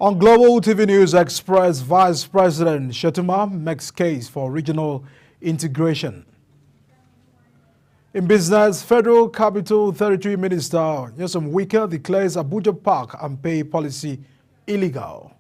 On Global TV News Express, Vice President Shettima makes case for regional integration. In business, Federal Capital Territory Minister Nyesom Wike declares Abuja Park and Pay policy illegal.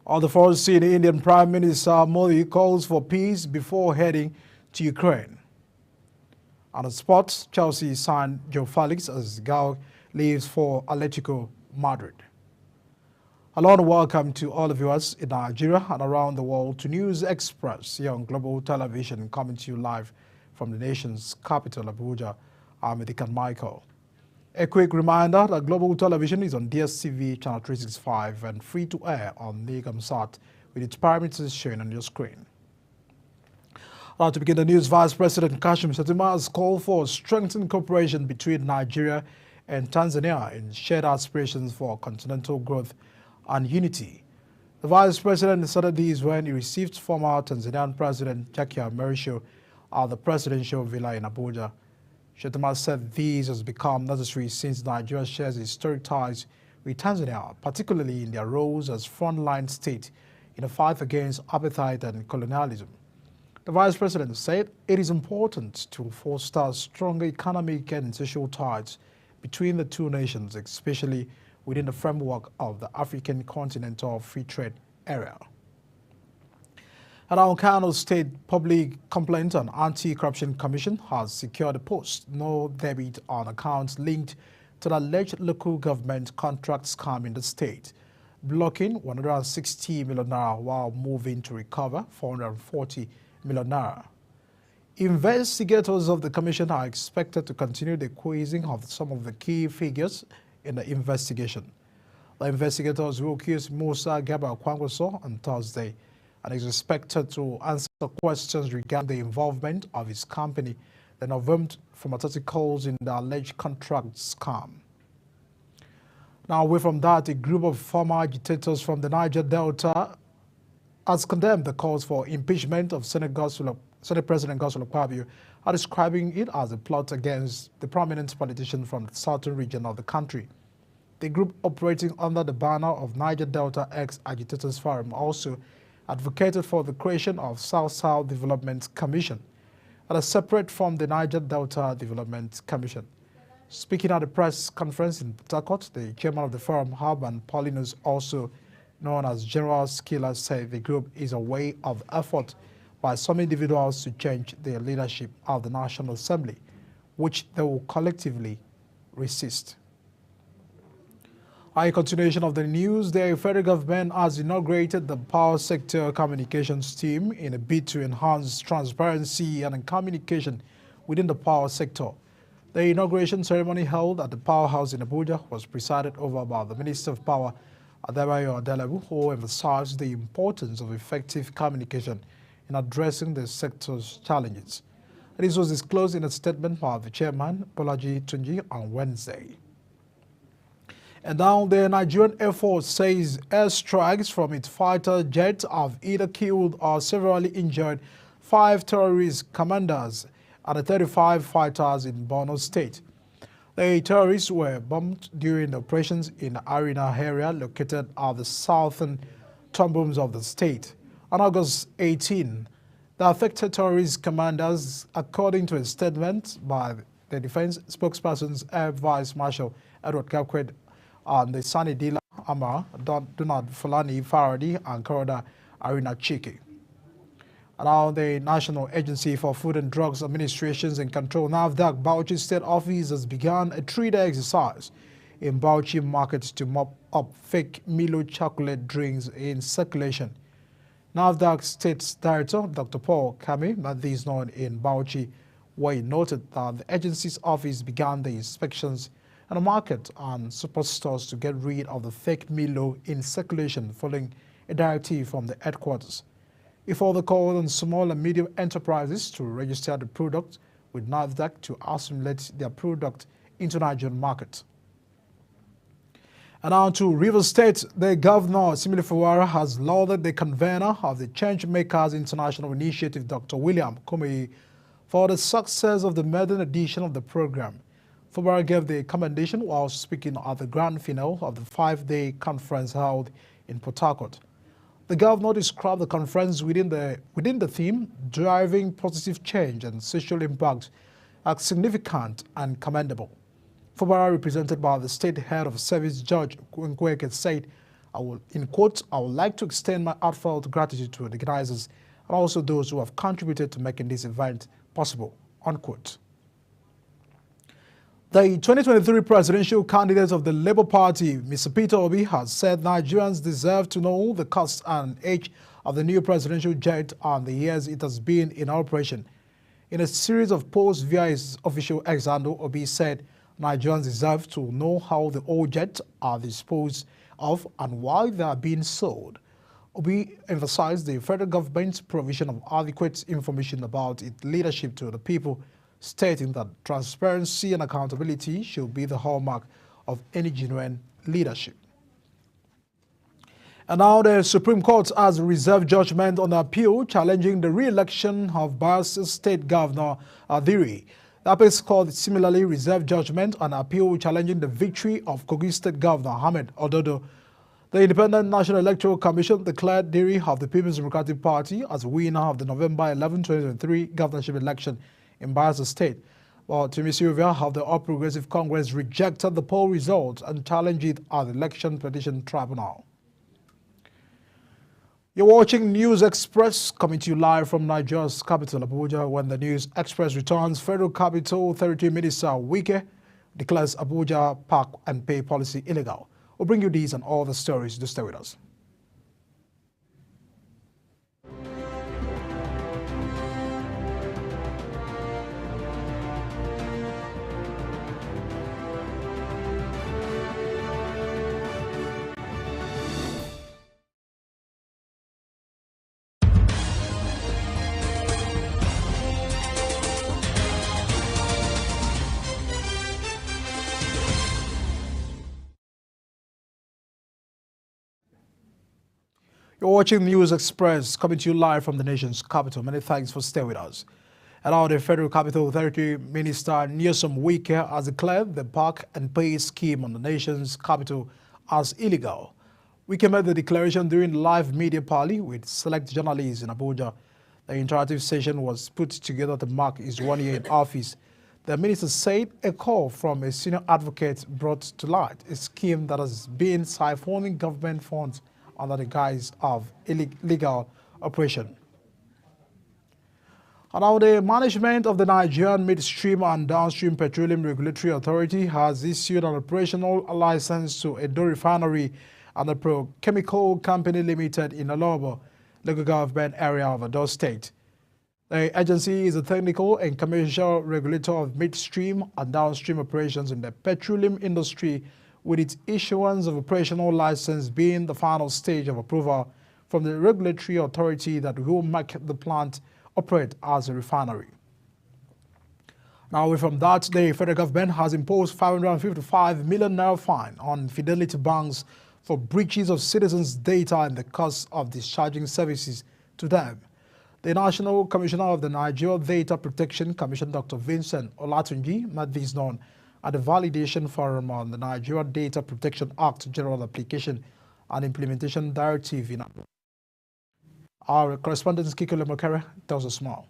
On the foreign scene, Indian Prime Minister Modi calls for peace before heading to Ukraine. On the sports, Chelsea signed Joe Felix as Gal leaves for Atletico Madrid. Hello and welcome to all the viewers in Nigeria and around the world to News Express here on Global Television, coming to you live from the nation's capital, Abuja. I'm Edikan Michael. A quick reminder that Global Television is on DSTV channel 365 and free to air on Nigamsat with its parameters shown on your screen. Now to begin the news, Vice President Kashim Shettima has called for strengthened cooperation between Nigeria and Tanzania in shared aspirations for continental growth and unity. The Vice President said this when he received former Tanzanian President Jakaya Mrisho at the presidential villa in Abuja. Shettima said this has become necessary since Nigeria shares historic ties with Tanzania, particularly in their roles as frontline state in the fight against apartheid and colonialism. The Vice President said it is important to foster stronger economic and social ties between the two nations, especially within the framework of the African Continental Free Trade Area. And our Kano State Public Complaint and Anti-Corruption Commission has secured a post, no debit on accounts linked to the alleged local government contract scam in the state, blocking 160 million naira while moving to recover 440 million naira. Investigators of the commission are expected to continue the quizzing of some of the key figures in the investigation. The investigators will accuse Musa Gabriel Kwangwaso on Thursday and is expected to answer questions regarding the involvement of his company that involved pharmaceuticals in the alleged contract scam. Now, away from that, a group of former agitators from the Niger Delta has condemned the calls for impeachment of Senate President Godswill Akpabio, are describing it as a plot against the prominent politician from the southern region of the country. The group operating under the banner of Niger Delta Ex-Agitators Forum also advocated for the creation of South-South Development Commission, and are separate from the Niger Delta Development Commission. Speaking at a press conference in Port Harcourt, the chairman of the forum, Harban Paulinus, also known as General Skiller, said the group is a way of effort by some individuals to change the leadership of the National Assembly, which they will collectively resist. A continuation of the news, the federal government has inaugurated the power sector communications team in a bid to enhance transparency and communication within the power sector. The inauguration ceremony held at the Powerhouse in Abuja was presided over by the Minister of Power, Adebayo Adelebu, who emphasized the importance of effective communication in addressing the sector's challenges. This was disclosed in a statement by the chairman, Bolaji Tunji, on Wednesday. And now the Nigerian Air Force says airstrikes from its fighter jets have either killed or severely injured 5 terrorist commanders and the 35 fighters in Borno State. The terrorists were bombed during the operations in the Arena area located at the southern tumbles of the state. On August 18, the affected terrorist commanders, according to a statement by the defense spokespersons Air Vice Marshal Edward Gapquet and the Sani Dila Amar, Donald Fulani Faradi, and Koroda Arina Chiki. Now, the National Agency for Food and Drugs Administrations and Control, NAFDAC, Bauchi State Office has begun a 3-day exercise in Bauchi markets to mop up fake Milo chocolate drinks in circulation. NAFDAC State Director Dr. Paul Kami made this known in Bauchi, where he noted that the agency's office began the inspections in the market and superstores to get rid of the fake Milo in circulation following a directive from the headquarters. He further called on small and medium enterprises to register the product with NAFDAC to assimilate their product into the Nigerian market. And now to Rivers State, the governor, Simili Fawara, has lauded the convener of the Changemakers International Initiative, Dr. William Kumei, for the success of the maiden edition of the program. Fawara gave the commendation while speaking at the grand finale of the 5-day conference held in Port Harcourt. The governor described the conference within the theme, driving positive change and social impact, as significant and commendable. Formerly represented by the state head of service, Judge Nkweke, said, in quotes, "I would like to extend my heartfelt gratitude to the organizers and also those who have contributed to making this event possible," unquote. The 2023 presidential candidate of the Labour Party, Mr. Peter Obi, has said Nigerians deserve to know the cost and age of the new presidential jet and the years it has been in operation. In a series of posts via his official X handle, Obi said Nigerians deserve to know how the old jets are disposed of and why they are being sold. Obi emphasized the federal government's provision of adequate information about its leadership to the people, stating that transparency and accountability should be the hallmark of any genuine leadership. And now the Supreme Court has reserved judgment on the appeal challenging the re-election of Bayelsa State Governor Adiri. The apex court similarly reserved judgment on appeal challenging the victory of Kogi State Governor Ahmed Ododo. The Independent National Electoral Commission declared Diri of the People's Democratic Party as winner of the November 11, 2023 governorship election in Bayelsa State, while Timi Sylvia of the All Progressive Congress rejected the poll results and challenged it at the Election Petition Tribunal. You're watching News Express, coming to you live from Nigeria's capital, Abuja. When the News Express returns, Federal Capital Territory Minister Wike declares Abuja park and pay policy illegal. We'll bring you these and all the stories to stay with us. You're watching News Express, coming to you live from the nation's capital. Many thanks for staying with us. And now the Federal Capital Territory Minister Nyesom Wike has declared the park and pay scheme on the nation's capital as illegal. Wike made the declaration during live media parley with select journalists in Abuja. The interactive session was put together to mark his 1 year in office. The minister said a call from a senior advocate brought to light a scheme that has been siphoning government funds under the guise of illegal operation. And now the management of the Nigerian Midstream and Downstream Petroleum Regulatory Authority has issued an operational license to Edo Refinery and the Petrochemical Company Limited in Olobo, local government area of Edo State. The agency is a technical and commercial regulator of midstream and downstream operations in the petroleum industry, with its issuance of operational license being the final stage of approval from the regulatory authority that will make the plant operate as a refinery. Now, away from that, the federal government has imposed 555 million naira fine on Fidelity banks for breaches of citizens' data and the cost of discharging services to them. The National Commissioner of the Nigeria Data Protection Commission, Dr. Vincent Olatunji, made this known at the Validation Forum on the Nigeria Data Protection Act General Application and Implementation Directive in Abuja. Our correspondent Kikule Mokere tells us more.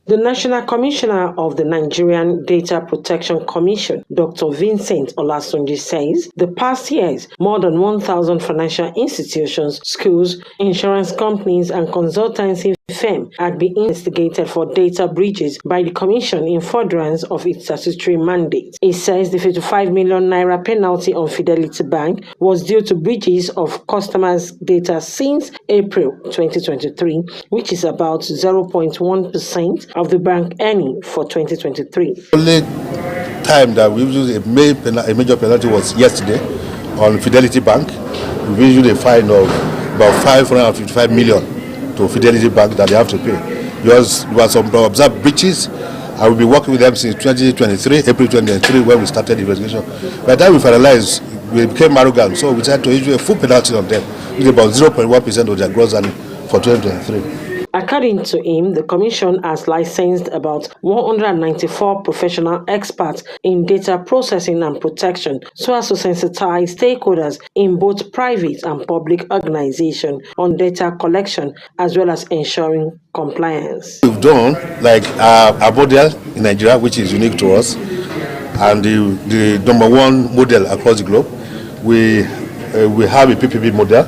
The National Commissioner of the Nigerian Data Protection Commission, Dr. Vincent Olatunji, says the past years, more than 1,000 financial institutions, schools, insurance companies, and consultancy firms had been investigated for data breaches by the Commission in furtherance of its statutory mandate. It says the 55 million naira penalty on Fidelity Bank was due to breaches of customers' data since April 2023, which is about 0.1% of the bank earning for 2023. The only time that we used a major penalty was yesterday on Fidelity Bank. We issued a fine of about 555 million to Fidelity Bank that they have to pay. There were some observed breaches. I will be working with them since 2023, April 2023, when we started the investigation. By the time we finalized, we became arrogant, so we decided to issue a full penalty on them, which is about 0.1% of their gross earning for 2023. According to him, the Commission has licensed about 194 professional experts in data processing and protection so as to sensitize stakeholders in both private and public organizations on data collection as well as ensuring compliance. We've done like a model in Nigeria, which is unique to us, and the number one model across the globe. We have a PPP model.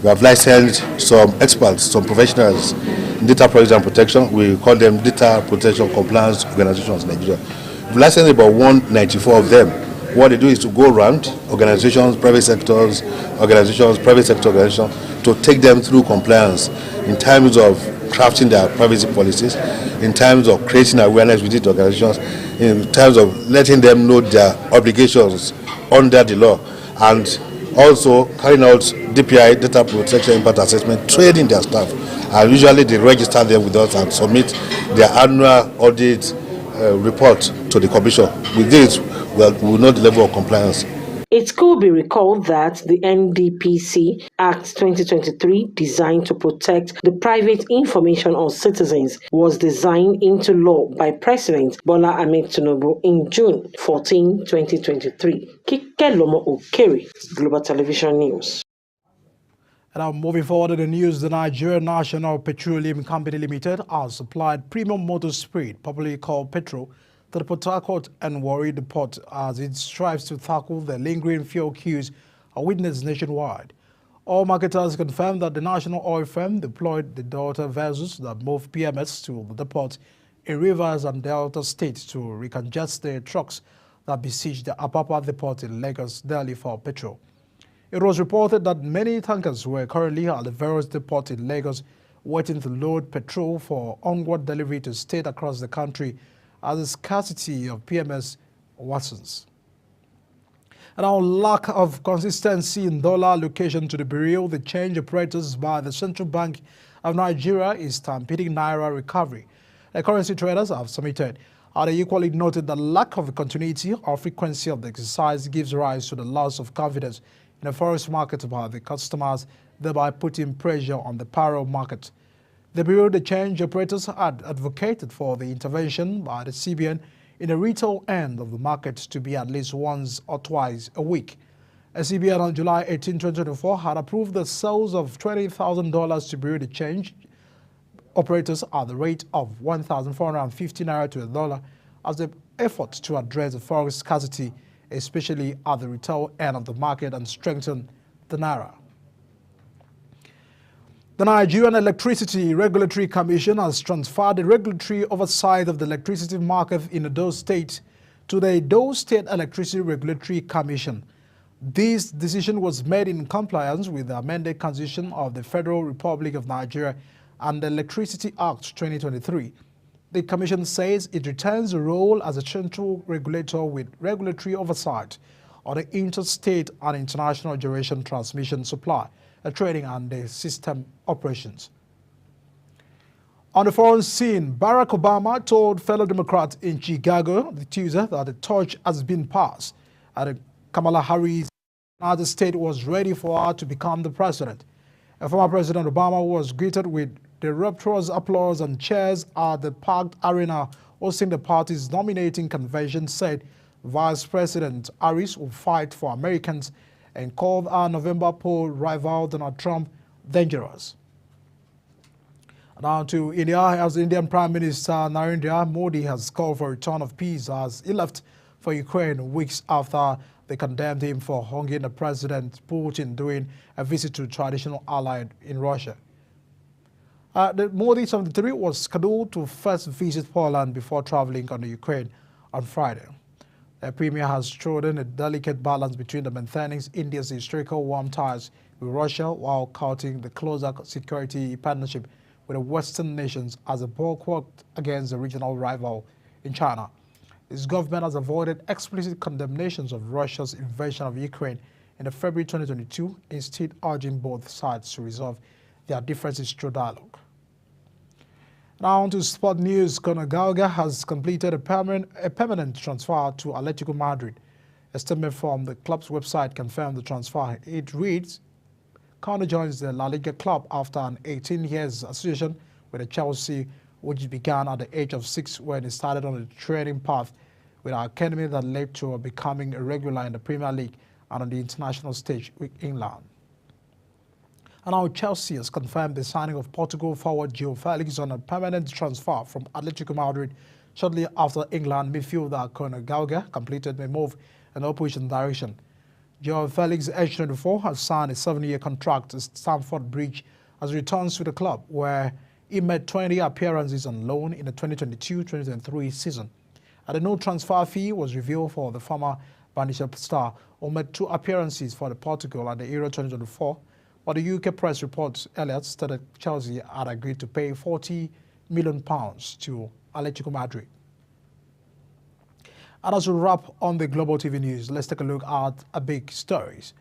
We have licensed some experts, some professionals in data privacy and protection. We call them data protection compliance organizations in Nigeria. We've licensed about 194 of them. What they do is to go around organizations, private sectors, organizations, private sector organizations, to take them through compliance in terms of crafting their privacy policies, in terms of creating awareness within the organizations, in terms of letting them know their obligations under the law, and also carrying out DPI, data protection impact assessment, training their staff. And usually they register them with us and submit their annual audit report to the Commission. With this, we know the level of compliance. It could be recalled that the NDPC Act 2023, designed to protect the private information of citizens, was designed into law by President Bola Ahmed Tinubu in June 14, 2023. Kike Lomo Okeri, Global Television News. And now moving forward to the news, the Nigerian National Petroleum Company Limited has supplied premium motor spirit, popularly called petrol, to the Port Harcourt and Warri Depot as it strives to tackle the lingering fuel queues witnessed nationwide. All marketers confirmed that the national oil firm deployed the daughter vessels that moved PMS to the depot in Rivers and Delta states to recongest the trucks that besieged the Apapa depot in Lagos daily for petrol. It was reported that many tankers were currently at the various depots in Lagos waiting to load petrol for onward delivery to states across the country as the scarcity of PMS worsens. And our lack of consistency in dollar allocation to the Bureau the change operators by the Central Bank of Nigeria is stampeding Naira recovery. The currency traders have submitted. They equally noted that lack of continuity or frequency of the exercise gives rise to the loss of confidence in the forex market by the customers, thereby putting pressure on the parallel market. The Bureau de Change operators had advocated for the intervention by the CBN in the retail end of the market to be at least once or twice a week. A CBN on July 18, 2024 had approved the sales of $20,000 to Bureau de Change operators at the rate of 1,450 Naira to a dollar as the effort to address the forex scarcity, especially at the retail end of the market, and strengthen the Naira. The Nigerian Electricity Regulatory Commission has transferred the regulatory oversight of the electricity market in Edo State to the Edo State Electricity Regulatory Commission. This decision was made in compliance with the amended Constitution of the Federal Republic of Nigeria and the Electricity Act 2023. The Commission says it retains the role as a central regulator with regulatory oversight on the interstate and international generation transmission supply, trading and the system operations. On the foreign scene, Barack Obama told fellow Democrats in Chicago the Tuesday that the torch has been passed and Kamala Harris, United States, was ready for her to become the president. Former President Obama was greeted with the rapturous applause and cheers at the packed arena hosting the party's nominating convention, said Vice President Harris will fight for Americans and called our November poll rival Donald Trump dangerous. Now to India, as the Indian Prime Minister Narendra Modi has called for a return of peace as he left for Ukraine weeks after they condemned him for hunging the President Putin during a visit to traditional ally in Russia. The Modi 73 was scheduled to first visit Poland before traveling on the Ukraine on Friday. The Premier has chosen a delicate balance between the maintaining India's historical warm ties with Russia while courting the closer security partnership with the Western nations as a bulwark against the regional rival in China. His government has avoided explicit condemnations of Russia's invasion of Ukraine in February 2022, instead urging both sides to resolve their differences through dialogue. Now on to sport news. Conor Gallagher has completed a permanent transfer to Atletico Madrid. A statement from the club's website confirmed the transfer. It reads, Conor joins the La Liga club after an 18 years association with the Chelsea, which began at the age of 6 when he started on a training path with our academy that led to becoming a regular in the Premier League and on the international stage with England. And now Chelsea has confirmed the signing of Portugal forward João Felix on a permanent transfer from Atletico Madrid shortly after England midfielder Conor Gallagher completed a move in the opposition direction. João Felix, age 24, has signed a 7-year contract at Stamford Bridge as he returns to the club, where he made 20 appearances on loan in the 2022-2023 season. And a no transfer fee was revealed for the former Spanish star, who made 2 appearances for the Portugal at the Euro 2024. But the UK press reports earlier stated Chelsea had agreed to pay £40 million to Atletico Madrid. And as we wrap on the Global TV news, let's take a look at a big stories.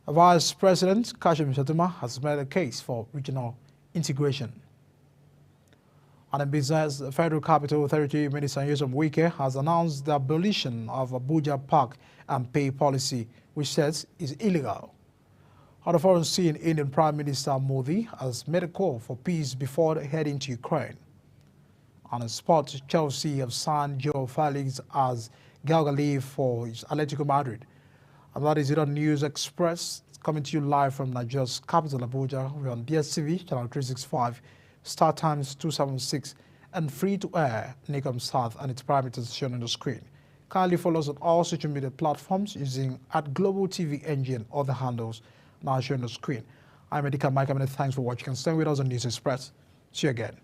Vice President Kashim Shettima has made a case for regional integration. And in business, the Federal Capital Authority Minister Nyesom Wike has announced the abolition of Abuja Park and Pay policy, which says is illegal. On the foreign scene, Indian Prime Minister Modi has made a call for peace before heading to Ukraine. On the spot, Chelsea have signed João Felix as Gallagher leave for his Atletico Madrid. And that is it on News Express, coming to you live from Nigeria's capital, Abuja. We're on DSTV, channel 365, Star Times 276, and free-to-air Nicom South and its parameters shown on the screen. Kindly follow us on all social media platforms using @globaltv NG and other handles now shown on the screen. I'm Edika Mike. Thanks for watching and stay with us on News Express. See you again.